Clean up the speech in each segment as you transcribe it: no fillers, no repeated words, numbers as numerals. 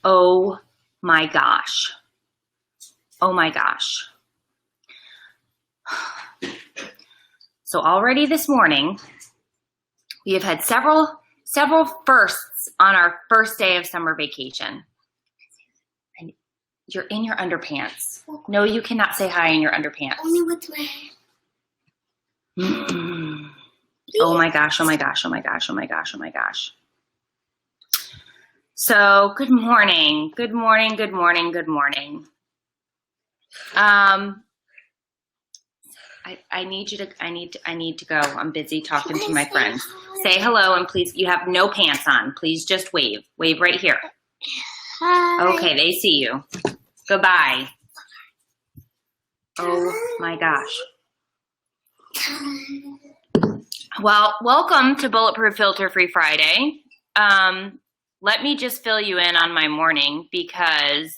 Oh my gosh. Oh my gosh. So already this morning, we have had several firsts on our first day of summer vacation. And you're in your underpants. No, you cannot say hi in your underpants. Only with my Mm-mm. Oh my gosh, oh my gosh, oh my gosh, oh my gosh, oh my gosh. So good morning, good morning, good morning, good morning. I need to go. I'm busy talking to my friends. Say hello and please, you have no pants on. Please just wave. Wave right here. Hi. Okay, they see you. Goodbye. Oh my gosh. Well, welcome to Bulletproof Filter Free Friday. Let me just fill you in on my morning because,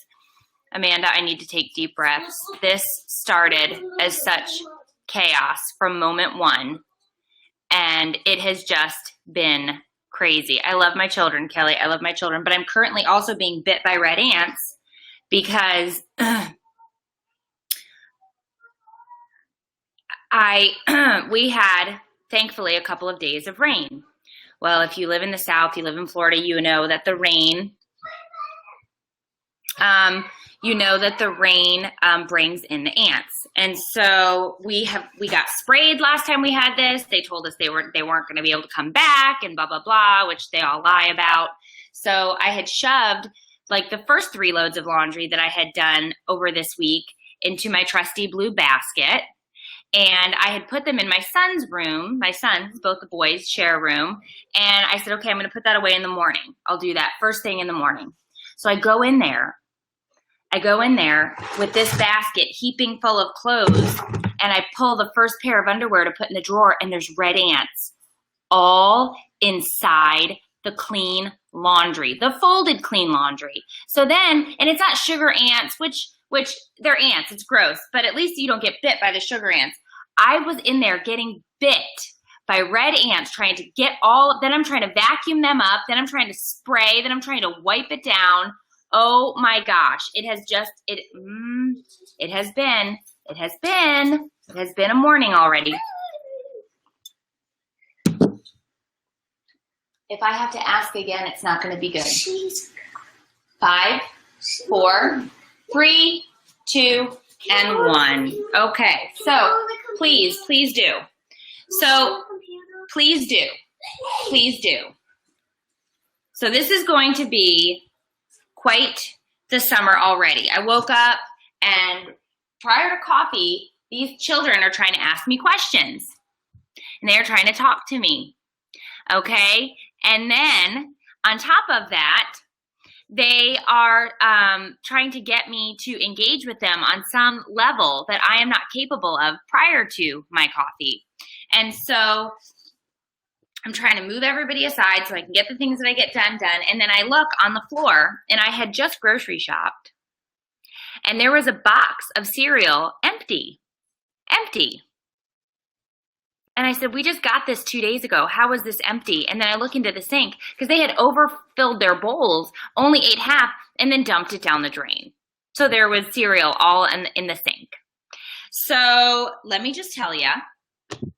Amanda, I need to take deep breaths. This started as such chaos from moment one, and it has just been crazy. I love my children, Kelly. I love my children, but I'm currently also being bit by red ants because we had, thankfully, a couple of days of rain. Well, if you live in the South, you live in Florida, you know that the rain, brings in the ants. And so we got sprayed last time we had this. They told us they weren't going to be able to come back and blah, blah, blah, which they all lie about. So I had shoved like the first 3 loads of laundry that I had done over this week into my trusty blue basket. And I had put them in my son's room. My sons, both the boys, share a room. And I said, okay, I'm going to put that away in the morning. I'll do that first thing in the morning. So I go in there with this basket heaping full of clothes, and I pull the first pair of underwear to put in the drawer, and there's red ants all inside the clean laundry, the folded clean laundry. So then, and it's not sugar ants, which they're ants, it's gross, but at least you don't get bit by the sugar ants. I was in there getting bit by red ants, trying to get then I'm trying to vacuum them up, then I'm trying to spray, then I'm trying to wipe it down. Oh my gosh, it has been a morning already. If I have to ask again, it's not going to be good. 5, 4, 3, 2, and 1. Okay, so please do. So please do. So this is going to be quite the summer already. I woke up and prior to coffee, these children are trying to ask me questions and they're trying to talk to me. Okay. And then on top of that, they are trying to get me to engage with them on some level that I am not capable of prior to my coffee. And so I'm trying to move everybody aside so I can get the things that I get done. And then I look on the floor, and I had just grocery shopped, and there was a box of cereal empty. And I said, we just got this 2 days ago. How is this empty? And then I look into the sink because they had overfilled their bowls, only ate half, and then dumped it down the drain. So there was cereal all in the sink. So let me just tell you, I'm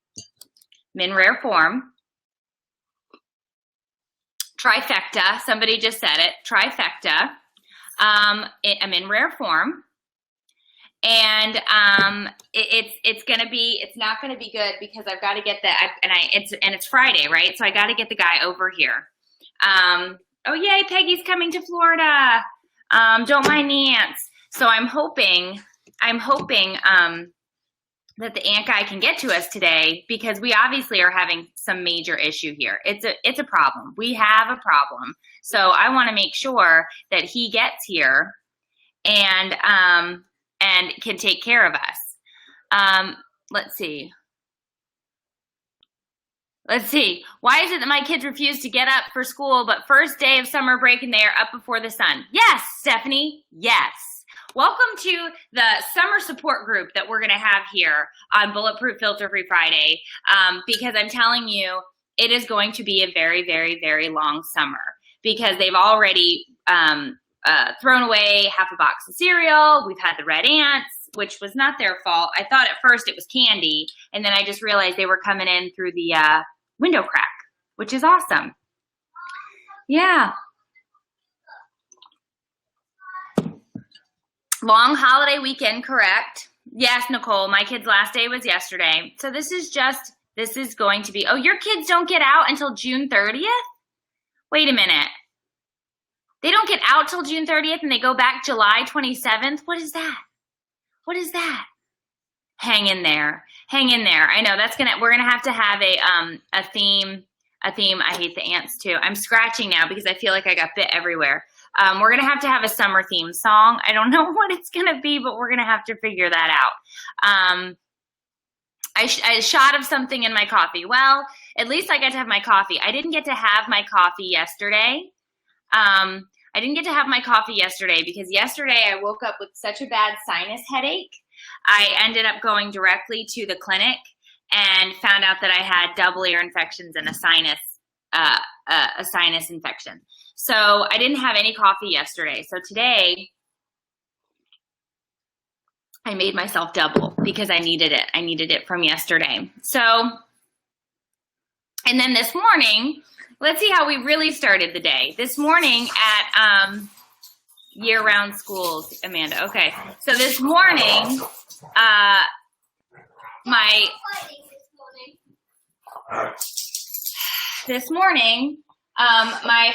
in rare form. Trifecta. Somebody just said it. Trifecta. I'm in rare form. And it's not gonna be good because I've got to get it's Friday, right? So I got to get the guy over here. Oh yay, Peggy's coming to Florida. Don't mind the ants. So I'm hoping that the ant guy can get to us today because we obviously are having some major issue here. It's a problem. We have a problem. So I want to make sure that he gets here and can take care of us. Let's see. Why is it that my kids refuse to get up for school, but first day of summer break and they are up before the sun? Yes, Stephanie. Yes. Welcome to the summer support group that we're going to have here on Bulletproof Filter Free Friday, because I'm telling you, it is going to be a very, very, very long summer. because they've already thrown away half a box of cereal. We've had the red ants, which was not their fault. I thought at first it was candy, and then I just realized they were coming in through the window crack, which is awesome. Yeah. Long holiday weekend, correct? Yes, Nicole, my kid's last day was yesterday. So this is going to be, oh, your kids don't get out until June 30th? Wait a minute. They don't get out till June 30th and they go back July 27th? What is that? What is that? Hang in there. Hang in there. I know we're gonna have to have a theme. I hate the ants too. I'm scratching now because I feel like I got bit everywhere. We're gonna have to have a summer theme song. I don't know what it's gonna be, but we're gonna have to figure that out. A shot of something in my coffee. Well, at least I got to have my coffee. I didn't get to have my coffee yesterday. Because yesterday I woke up with such a bad sinus headache. I ended up going directly to the clinic and found out that I had double ear infections and a sinus infection. So I didn't have any coffee yesterday. So today I made myself double because I needed it. I needed it from yesterday. So, and then this morning, let's see how we really started the day. This morning at year-round schools, Amanda. Okay, so this morning, my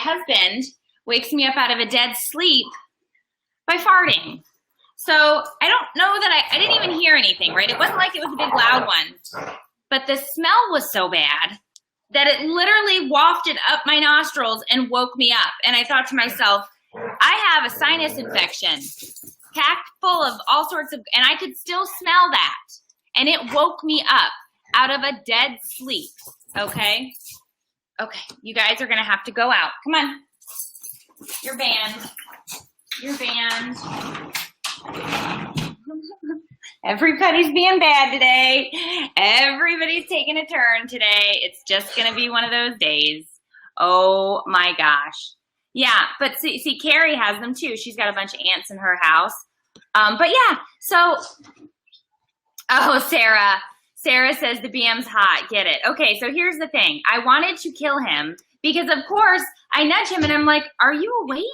husband wakes me up out of a dead sleep by farting. So I don't know that I didn't even hear anything, right? It wasn't like it was a big loud one, but the smell was so bad that it literally wafted up my nostrils and woke me up. And I thought to myself, I have a sinus infection packed full of all sorts of, and I could still smell that. And it woke me up out of a dead sleep. Okay. Okay. You guys are going to have to go out. Come on. You're banned. You're banned. Everybody's being bad today. Everybody's taking a turn today. It's just going to be one of those days. Oh my gosh. Yeah, but see, Carrie has them too. She's got a bunch of ants in her house. But yeah, so, oh, Sarah says the BM's hot. Get it. Okay, so here's the thing. I wanted to kill him because, of course, I nudge him and I'm like, are you awake?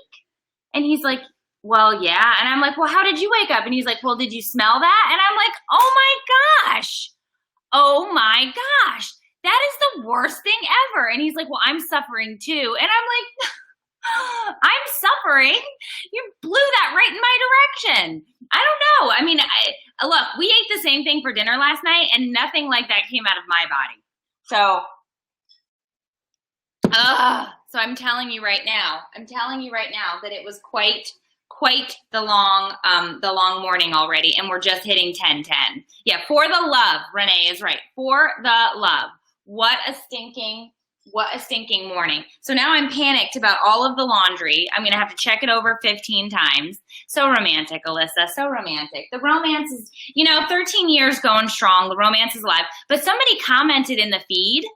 And he's like, well, yeah. And I'm like, well, how did you wake up? And he's like, well, did you smell that? And I'm like, oh my gosh. Oh my gosh. That is the worst thing ever. And he's like, well, I'm suffering too. And I'm like, I'm suffering? You blew that right in my direction. I don't know. I mean, look, we ate the same thing for dinner last night and nothing like that came out of my body. So I'm telling you right now that it was quite the long morning already, and we're just hitting 10:10. Yeah, for the love. Renee is right. For the love. What a stinking morning. So now I'm panicked about all of the laundry. I'm going to have to check it over 15 times. So romantic, Alyssa. So romantic. The romance is, 13 years going strong. The romance is alive. But somebody commented in the feed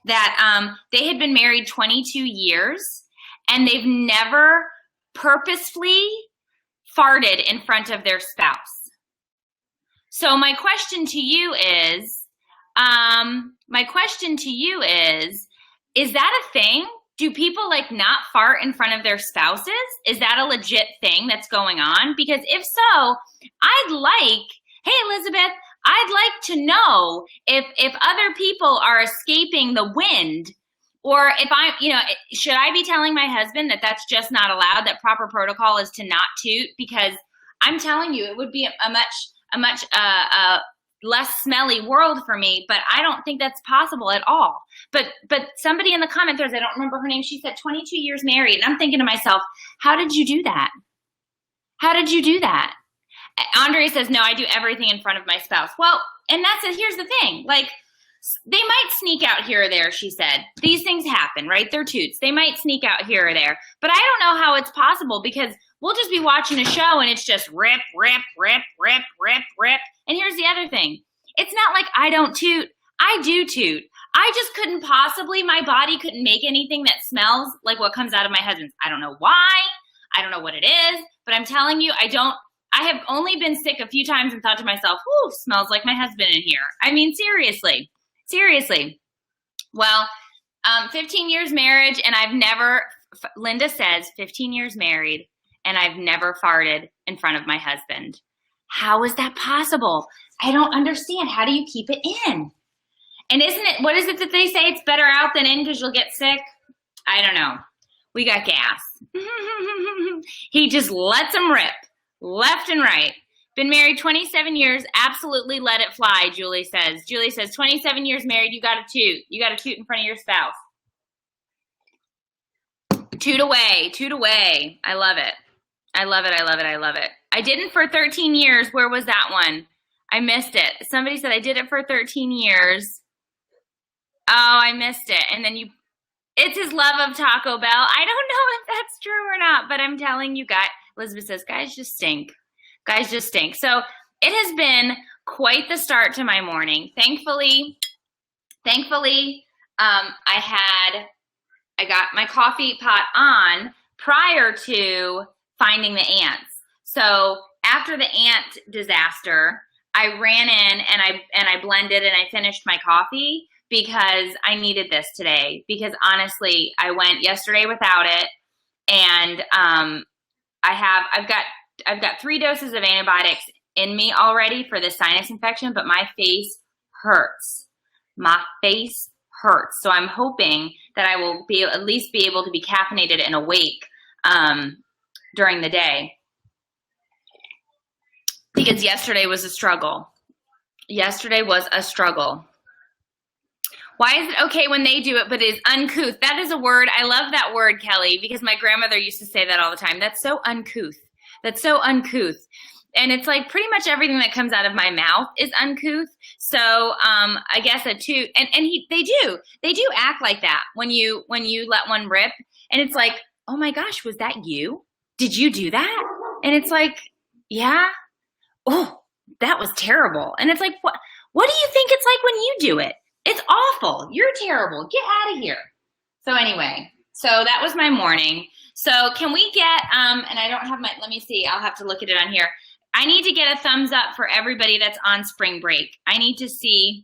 that they had been married 22 years and they've never purposefully farted in front of their spouse. So my question to you is, is that a thing? Do people not fart in front of their spouses? Is that a legit thing that's going on? Because if so, hey, Elizabeth, I'd like to know if other people are escaping the wind, or if should I be telling my husband that that's just not allowed, that proper protocol is to not toot? Because I'm telling you, it would be a much less smelly world for me, but I don't think that's possible at all. But somebody in the comment threads, I don't remember her name, she said 22 years married. And I'm thinking to myself, how did you do that? How did you do that? Andre says, no, I do everything in front of my spouse. Well, and here's the thing. They might sneak out here or there, she said. These things happen, right? They're toots. They might sneak out here or there. But I don't know how it's possible, because we'll just be watching a show and it's just rip, rip, rip, rip, rip, rip. And here's the other thing. It's not like I don't toot. I do toot. I just couldn't possibly, my body couldn't make anything that smells like what comes out of my husband's. I don't know why. I don't know what it is, but I'm telling you, I have only been sick a few times and thought to myself, whew, smells like my husband in here. I mean, seriously. Well, 15 years marriage, and I've never, Linda says, 15 years married, and I've never farted in front of my husband. How is that possible? I don't understand. How do you keep it in? And what is it that they say? It's better out than in because you'll get sick? I don't know. We got gas. He just lets them rip left and right. Been married 27 years. Absolutely let it fly, Julie says. Julie says, 27 years married, you got to toot. You got to toot in front of your spouse. Toot away. I love it. I didn't for 13 years. Where was that one? I missed it. Somebody said I did it for 13 years. Oh, I missed it. And then it's his love of Taco Bell. I don't know if that's true or not, but I'm telling you guys, Elizabeth says, guys just stink. So it has been quite the start to my morning. Thankfully, I got my coffee pot on prior to finding the ants. So after the ant disaster, I ran in and I blended and I finished my coffee because I needed this today. Because honestly, I went yesterday without it, and I've got 3 doses of antibiotics in me already for this sinus infection, but my face hurts. So I'm hoping that I will at least be able to be caffeinated and awake during the day. Because yesterday was a struggle. Why is it okay when they do it, but it is uncouth? That is a word. I love that word, Kelly, because my grandmother used to say that all the time. That's so uncouth. And it's like pretty much everything that comes out of my mouth is uncouth. So I guess a toot, and they do act like that when you let one rip, and it's like, oh my gosh, was that you? Did you do that? And it's like, yeah. Oh, that was terrible. And it's like, what do you think it's like when you do it? It's awful. You're terrible. Get out of here. So anyway, so that was my morning. So can we get, and I don't have let me see, I'll have to look at it on here. I need to get a thumbs up for everybody that's on spring break. I need to see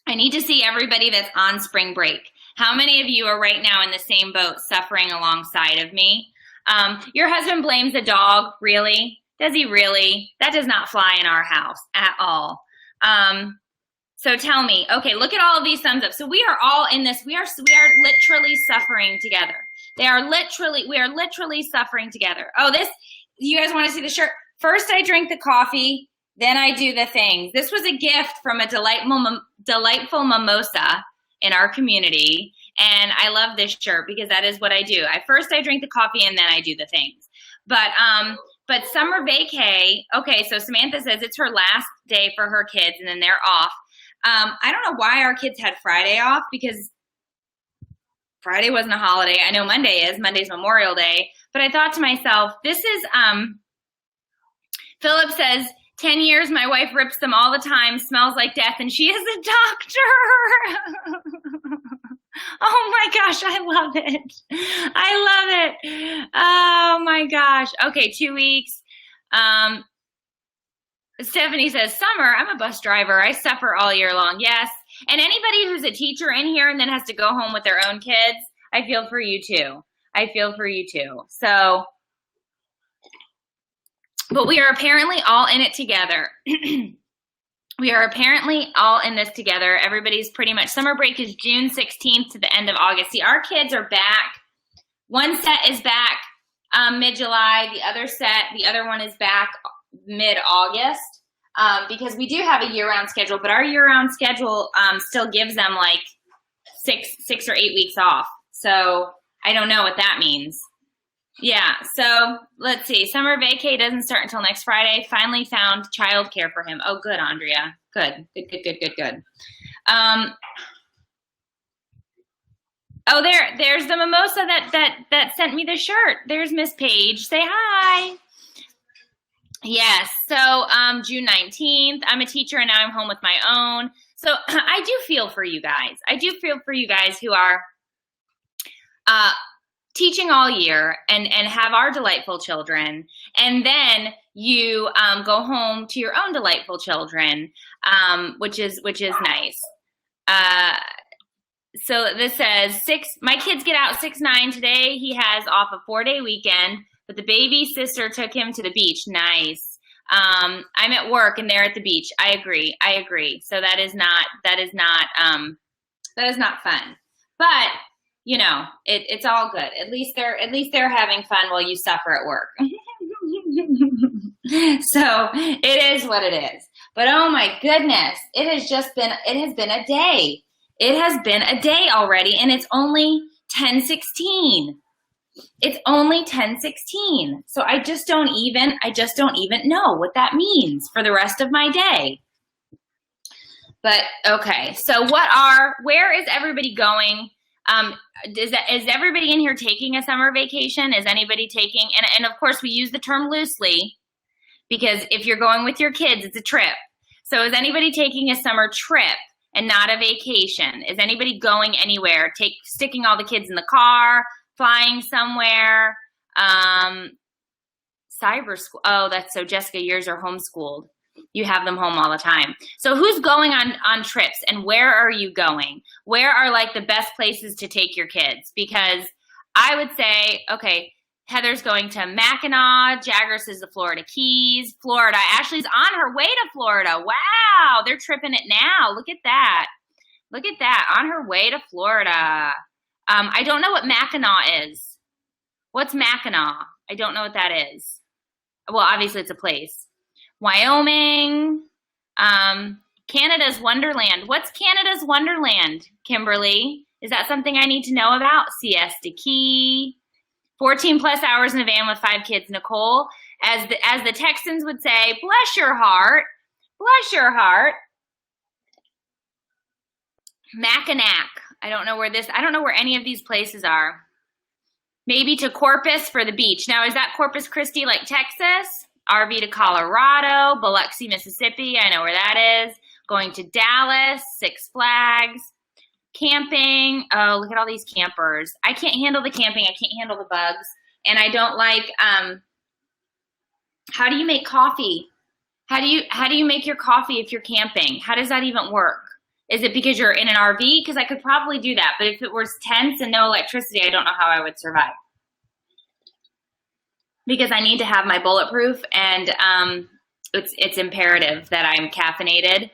everybody that's on spring break. How many of you are right now in the same boat suffering alongside of me? Your husband blames the dog, really? Does he really? That does not fly in our house at all. So tell me, okay, look at all of these thumbs up. So we are all in this. We are literally suffering together. We are literally suffering together. Oh, you guys want to see the shirt? First I drink the coffee, then I do the things. This was a gift from a delightful mimosa in our community. And I love this shirt because that is what I do. First I drink the coffee and then I do the things. But summer vacay, okay, so Samantha says it's her last day for her kids and then they're off. I don't know why our kids had Friday off because Friday wasn't a holiday. I know Monday is. Monday's Memorial Day. But I thought to myself, this is, Philip says, 10 years, my wife rips them all the time, smells like death, and she is a doctor. Oh my gosh, I love it. Oh my gosh. Okay, 2 weeks. Stephanie says, summer, I'm a bus driver. I suffer all year long. Yes. And anybody who's a teacher in here and then has to go home with their own kids, I feel for you too. So, but we are apparently all in it together. We are apparently all in this together. Everybody's pretty much, summer break is June 16th to the end of August. See, our kids are back. One set is back mid-July. The other one is back mid-August because we do have a year-round schedule, but our year-round schedule still gives them like six or 8 weeks off. So I don't know what that means. Yeah, so let's see. Summer vacay doesn't start until next Friday. Finally found childcare for him. Oh, good, Andrea. Good. Oh, there's the mimosa that sent me the shirt. There's Miss Page. Say hi. Yes, so June 19th. I'm a teacher and now I'm home with my own. So I do feel for you guys. I do feel for you guys who are teaching all year and have our delightful children, and then you go home to your own delightful children, which is nice. So this says my kids get out 6-9 today. He has off a 4-day weekend, but the baby sister took him to the beach. Nice. I'm at work and they're at the beach. I agree. So that is not fun. But you know, it's all good. At least they're having fun while you suffer at work. So it is what it is. But oh my goodness, it has been a day. It has been a day already, and it's only 10:16. It's only 10:16. So I just don't even know what that means for the rest of my day. But okay, so where is everybody going? Is everybody in here taking a summer vacation? Is anybody taking, and of course we use the term loosely because if you're going with your kids, it's a trip. So is anybody taking a summer trip and not a vacation? Is anybody going anywhere? Sticking all the kids in the car, flying somewhere? Cyber school. Oh, that's so Jessica, yours are homeschooled. You have them home all the time. So who's going on trips and where are you going? Where are like the best places to take your kids? Because I would say, okay, Heather's going to Mackinac. Jagger says the Florida Keys. Florida. Ashley's on her way to Florida. Wow, they're tripping it now. Look at that. Look at that. On her way to Florida. I don't know what Mackinac is. What's Mackinac? I don't know what that is. Well, obviously it's a place. Wyoming. Canada's Wonderland. What's Canada's Wonderland, Kimberly? Is that something I need to know about? Siesta Key. 14 plus hours in a van with 5 kids. Nicole, as the Texans would say, bless your heart. Bless your heart. Mackinac. I don't know where any of these places are. Maybe to Corpus for the beach. Now, is that Corpus Christi like Texas? RV to Colorado, Biloxi, Mississippi. I know where that is. Going to Dallas, Six Flags. Camping. Oh, look at all these campers. I can't handle the camping. I can't handle the bugs. And I don't like, how do you make coffee? How do you make your coffee if you're camping? How does that even work? Is it because you're in an RV? Because I could probably do that. But if it was tents and no electricity, I don't know how I would survive. Because I need to have my Bulletproof, and it's imperative that I'm caffeinated.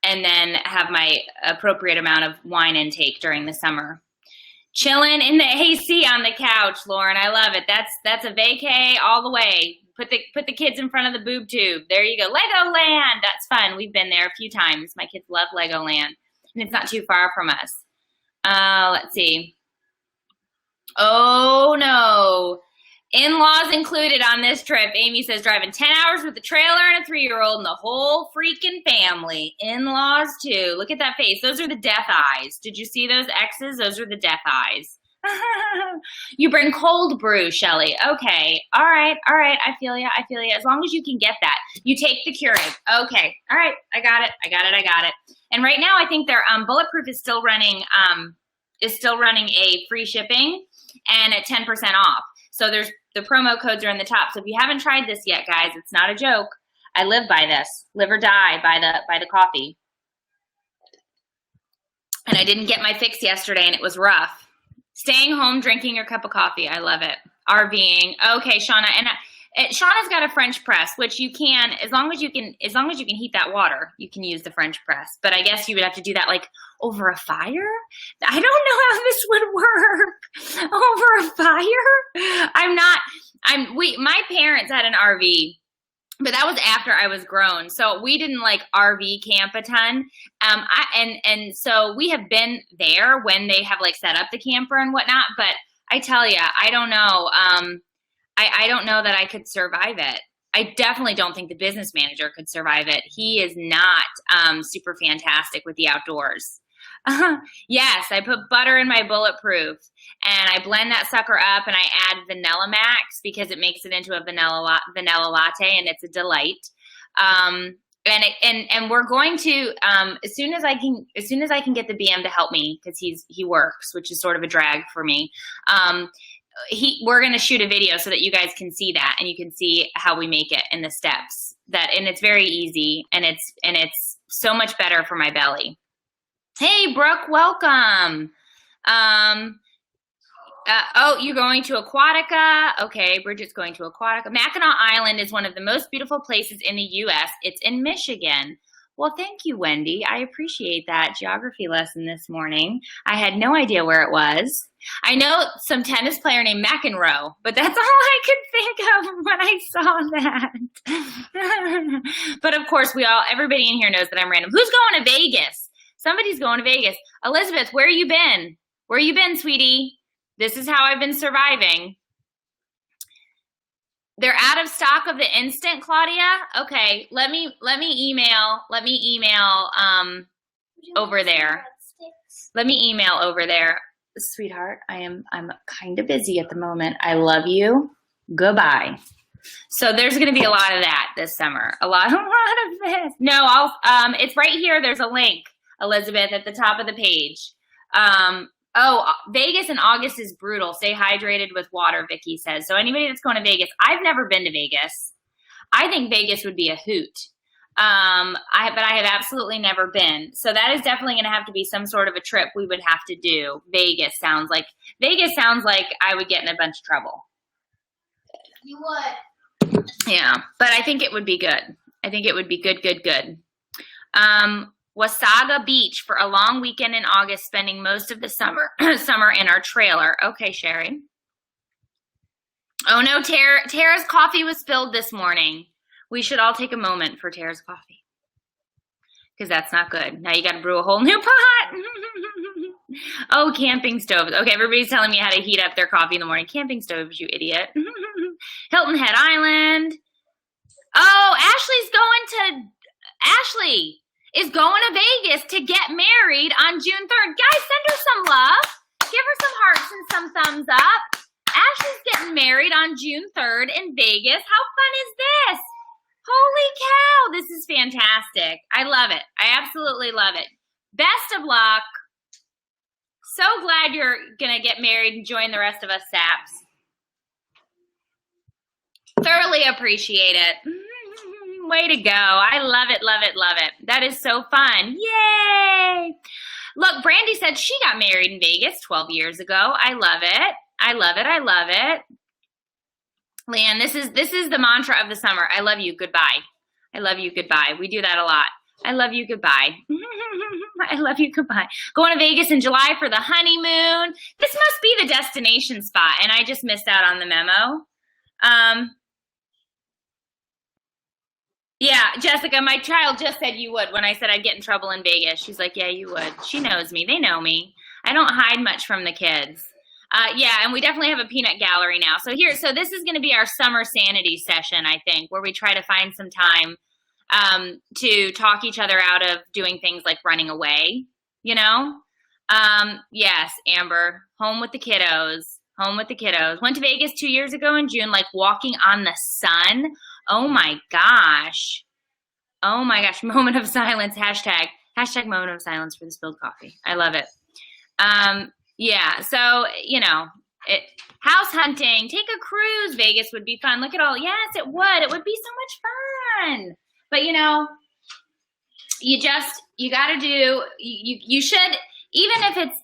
And then have my appropriate amount of wine intake during the summer. Chilling in the AC on the couch, Lauren. I love it. That's a vacay all the way. Put the kids in front of the boob tube. There you go. Legoland. That's fun. We've been there a few times. My kids love Legoland. And it's not too far from us. Let's see. Oh, no. In-laws included on this trip. Amy says driving 10 hours with a trailer and a 3-year-old and the whole freaking family. In-laws too. Look at that face. Those are the death eyes. Did you see those X's? Those are the death eyes. You bring cold brew, Shelly. Okay. All right. I feel you. As long as you can get that. You take the Keurig. Okay. All right. I got it. And right now I think their Bulletproof is still running a free shipping and at 10% off. So the promo codes are in the top. So if you haven't tried this yet, guys, it's not a joke. I live by this. Live or die by the coffee. And I didn't get my fix yesterday, and it was rough. Staying home, drinking your cup of coffee. I love it. RVing. Okay, Shauna. And Shauna's got a French press, which you can, as long as you can heat that water, you can use the French press. But I guess you would have to do that like over a fire. I don't know how this would work over a fire. My parents had an RV, but that was after I was grown. So we didn't like RV camp a ton. And so we have been there when they have like set up the camper and whatnot. But I tell you, I don't know. I don't know that I could survive it. I definitely don't think the business manager could survive it. He is not super fantastic with the outdoors. Yes, I put butter in my Bulletproof and I blend that sucker up and I add Vanilla Max because it makes it into a vanilla latte and it's a delight. and we're going to as soon as I can get the BM to help me, because he works, which is sort of a drag for me. We're going to shoot a video so that you guys can see that, and you can see how we make it and the steps and it's very easy, and it's so much better for my belly. Hey, Brooke, welcome. Oh, you're going to Aquatica. Okay, Bridget's going to Aquatica. Mackinac Island is one of the most beautiful places in the U.S. It's in Michigan. Well, thank you, Wendy. I appreciate that geography lesson this morning. I had no idea where it was. I know some tennis player named McEnroe, but that's all I could think of when I saw that. But of course, everybody in here knows that I'm random. Who's going to Vegas? Somebody's going to Vegas. Elizabeth, where you been? Where you been, sweetie? This is how I've been surviving. They're out of stock of the instant, Claudia. Okay, let me email over there. Let me email over there. Sweetheart, I'm kind of busy at the moment. I love you. Goodbye. So there's going to be a lot of that this summer. A lot of this. No, it's right here. There's a link, Elizabeth, at the top of the page. Vegas in August is brutal. Stay hydrated with water, Vicky says. So anybody that's going to Vegas, I've never been to Vegas. I think Vegas would be a hoot. But I have absolutely never been. So that is definitely going to have to be some sort of a trip we would have to do. Vegas sounds like I would get in a bunch of trouble. You would. Yeah, but I think it would be good. I think it would be good. Wasaga Beach for a long weekend in August, spending most of the summer in our trailer. Okay, Sherry. Oh no, Tara's coffee was spilled this morning. We should all take a moment for Tara's coffee, because that's not good. Now you got to brew a whole new pot. Oh, camping stoves. Okay, everybody's telling me how to heat up their coffee in the morning. Camping stoves, you idiot. Hilton Head Island. Oh, Ashley is going to Vegas to get married on June 3rd. Guys, send her some love. Give her some hearts and some thumbs up. Ashley's getting married on June 3rd in Vegas. How fun is this? Holy cow, this is fantastic. I love it. I absolutely love it. Best of luck. So glad you're going to get married and join the rest of us saps. Thoroughly appreciate it. Way to go. I love it, love it, love it. That is so fun. Yay. Look, Brandy said she got married in Vegas 12 years ago. I love it. I love it. I love it. Leanne, this is the mantra of the summer. I love you. Goodbye. I love you. Goodbye. We do that a lot. I love you. Goodbye. I love you. Goodbye. Going to Vegas in July for the honeymoon. This must be the destination spot, and I just missed out on the memo. Yeah, Jessica, my child just said you would when I said I'd get in trouble in Vegas. She's like, yeah, you would. She knows me. They know me. I don't hide much from the kids. Yeah, and we definitely have a peanut gallery now. So this is going to be our summer sanity session, I think, where we try to find some time to talk each other out of doing things like running away, you know? Yes, Amber, home with the kiddos. Home with the kiddos. Went to Vegas 2 years ago in June, like walking on the sun. Oh my gosh. Oh my gosh. Moment of silence. Hashtag moment of silence for the spilled coffee. I love it. Yeah. So, house hunting, take a cruise. Vegas would be fun. Look at all. Yes, it would. It would be so much fun. But you got to do, you should, even if it's,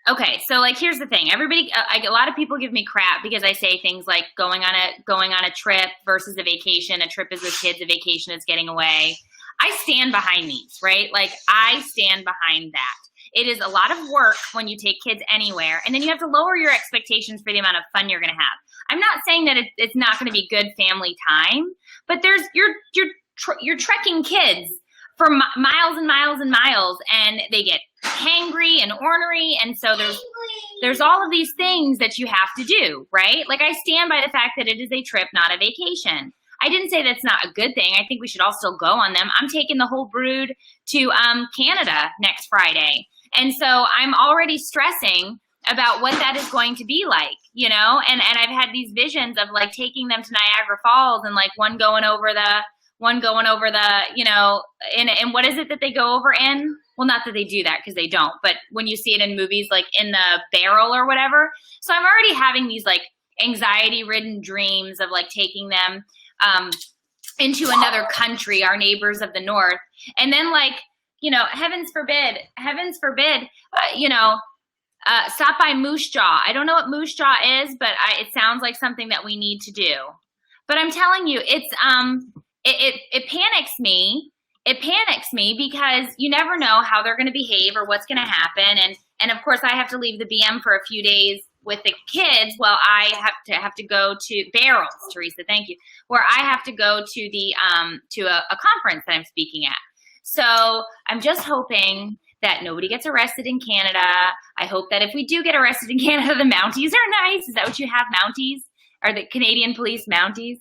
okay, so like here's the thing. Everybody, a lot of people give me crap because I say things like going on a trip versus a vacation. A trip is with kids, a vacation is getting away. I stand behind these, right? Like I stand behind that. It is a lot of work when you take kids anywhere, and then you have to lower your expectations for the amount of fun you're going to have. I'm not saying that it's not going to be good family time, but you're trekking kids for miles and miles and miles, and they get hangry and ornery, and so there's all of these things that you have to do, right? Like I stand by the fact that it is a trip, not a vacation. I didn't say that's not a good thing. I think we should all still go on them. I'm taking the whole brood to Canada next Friday, and so I'm already stressing about what that is going to be like, and I've had these visions of like taking them to Niagara Falls and like one going over one going over the, and what is it that they go over in? Well, not that they do that because they don't, but when you see it in movies, like in the barrel or whatever. So I'm already having these like anxiety-ridden dreams of like taking them into another country, our neighbors of the north. And then like, heavens forbid, stop by Moose Jaw. I don't know what Moose Jaw is, but it sounds like something that we need to do. But I'm telling you, it's it panics me. It panics me because you never know how they're going to behave or what's going to happen. And of course, I have to leave the BM for a few days with the kids while I have to go to Barrels, Teresa, thank you, where I have to go to the to a conference that I'm speaking at. So I'm just hoping that nobody gets arrested in Canada. I hope that if we do get arrested in Canada, the Mounties are nice. Is that what you have, Mounties? Are the Canadian police Mounties?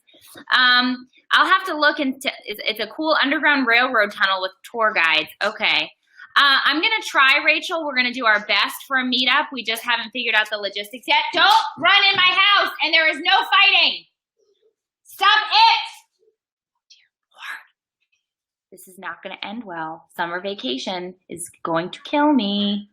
I'll have to look into, it's a cool underground railroad tunnel with tour guides. Okay. I'm going to try, Rachel. We're going to do our best for a meetup. We just haven't figured out the logistics yet. Don't run in my house, and there is no fighting. Stop it. Dear Lord. This is not going to end well. Summer vacation is going to kill me.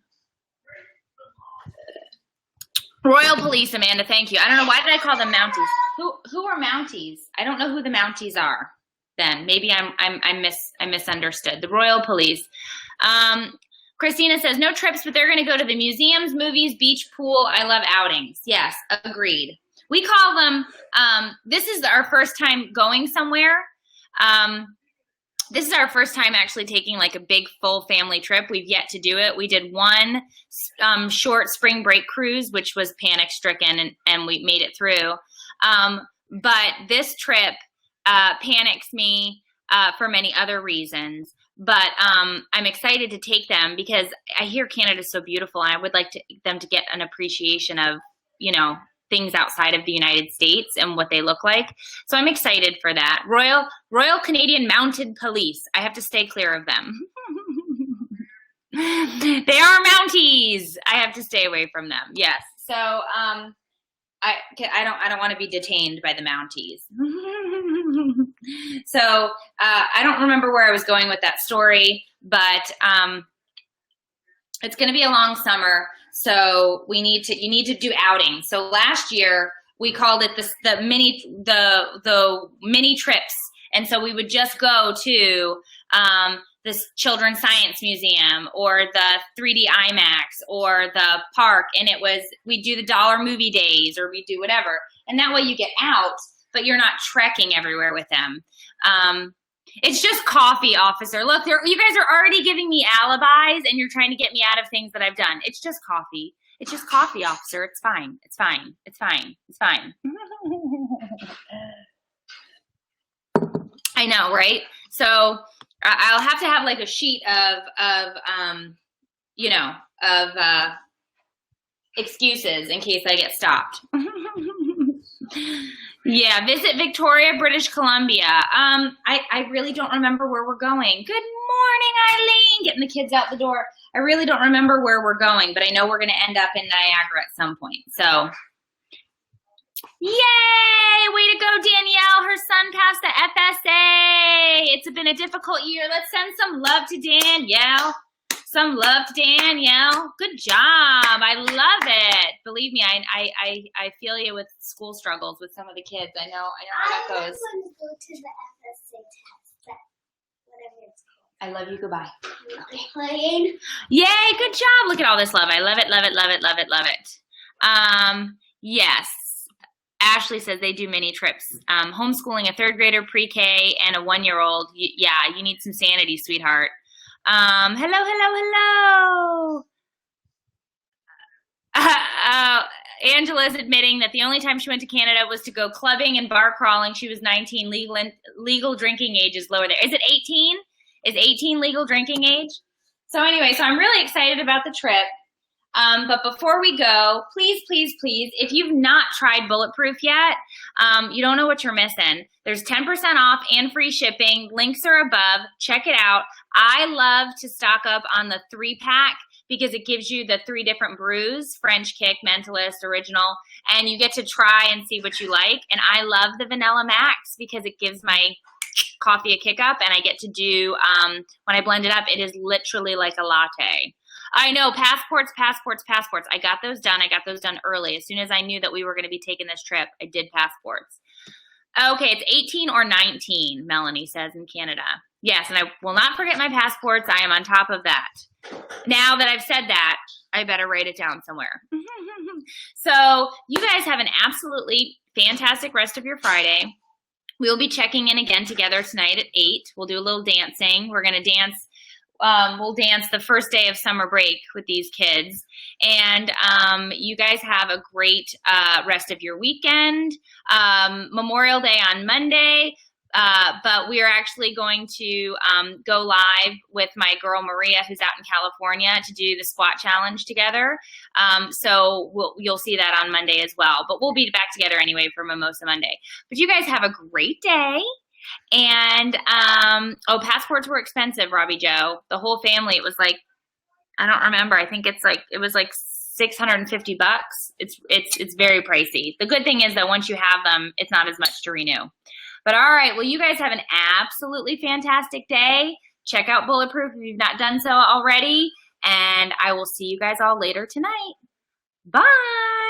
Royal Police, Amanda, thank you. I don't know, why did I call them Mounties? Who are Mounties? I don't know who the Mounties are. Then maybe I misunderstood. The Royal Police. Christina says no trips, but they're going to go to the museums, movies, beach, pool. I love outings. Yes, agreed. We call them. This is our first time going somewhere. This is our first time actually taking like a big full family trip. We've yet to do it. We did one short spring break cruise, which was panic stricken, and we made it through. But this trip panics me for many other reasons. But I'm excited to take them because I hear Canada's so beautiful, and I would like them to get an appreciation of, things outside of the United States and what they look like. So I'm excited for that. Royal Canadian Mounted Police. I have to stay clear of them. They are Mounties. I have to stay away from them. Yes. So I don't want to be detained by the Mounties. So I don't remember where I was going with that story, but it's going to be a long summer. So you need to do outings. So last year we called it the mini trips. And so we would just go to this Children's Science Museum or the 3D IMAX or the park. And we do the dollar movie days or we do whatever. And that way you get out, but you're not trekking everywhere with them. It's just coffee, officer. Look, you guys are already giving me alibis and you're trying to get me out of things that I've done. It's just coffee. It's just coffee, officer. It's fine. It's fine. It's fine. It's fine. I know, right? So I'll have to have like a sheet of excuses in case I get stopped. Yeah, visit Victoria, British Columbia. I really don't remember where we're going. Good morning, Eileen. Getting the kids out the door. I really don't remember where we're going, but I know we're going to end up in Niagara at some point. So, yay! Way to go, Danielle. Her son passed the FSA. It's been a difficult year. Let's send some love to Danielle. Some love to Danielle. Good job. I love it. Believe me, I feel you with school struggles with some of the kids. I know how that goes. I want to go to the FSA test. Whatever it's called. I love you. Goodbye. Okay. Playing. Yay, good job. Look at all this love. I love it, love it, love it, love it, love it. Yes. Ashley says they do mini trips. Homeschooling a 3rd grader, pre-K, and a 1-year-old. Yeah, you need some sanity, sweetheart. Hello. Angela's admitting that the only time she went to Canada was to go clubbing and bar crawling. She was 19. Legal drinking age is lower there. Is it 18? Is 18 legal drinking age? So anyway, so I'm really excited about the trip. But before we go, please, if you've not tried Bulletproof yet, you don't know what you're missing. There's 10% off and free shipping. Links are above. Check it out. I love to stock up on the 3-pack because it gives you the 3 different brews, French Kick, Mentalist, Original, and you get to try and see what you like. And I love the Vanilla Max because it gives my coffee a kick up, and I get to do, when I blend it up, it is literally like a latte. I know, passports. I got those done. I got those done early. As soon as I knew that we were going to be taking this trip, I did passports. Okay, it's 18 or 19, Melanie says in Canada. Yes, and I will not forget my passports. I am on top of that. Now that I've said that, I better write it down somewhere. So you guys have an absolutely fantastic rest of your Friday. We'll be checking in again together tonight at 8. We'll do a little dancing. We're going to dance. We'll dance the first day of summer break with these kids. And you guys have a great rest of your weekend. Memorial Day on Monday. But we are actually going to go live with my girl Maria, who's out in California, to do the squat challenge together. So you'll see that on Monday as well. But we'll be back together anyway for Mimosa Monday. But you guys have a great day. And passports were expensive, Robbie Joe. The whole family, it was like, I don't remember. I think it was like $650. It's very pricey. The good thing is that once you have them, it's not as much to renew. But all right, well, you guys have an absolutely fantastic day. Check out Bulletproof if you've not done so already. And I will see you guys all later tonight. Bye.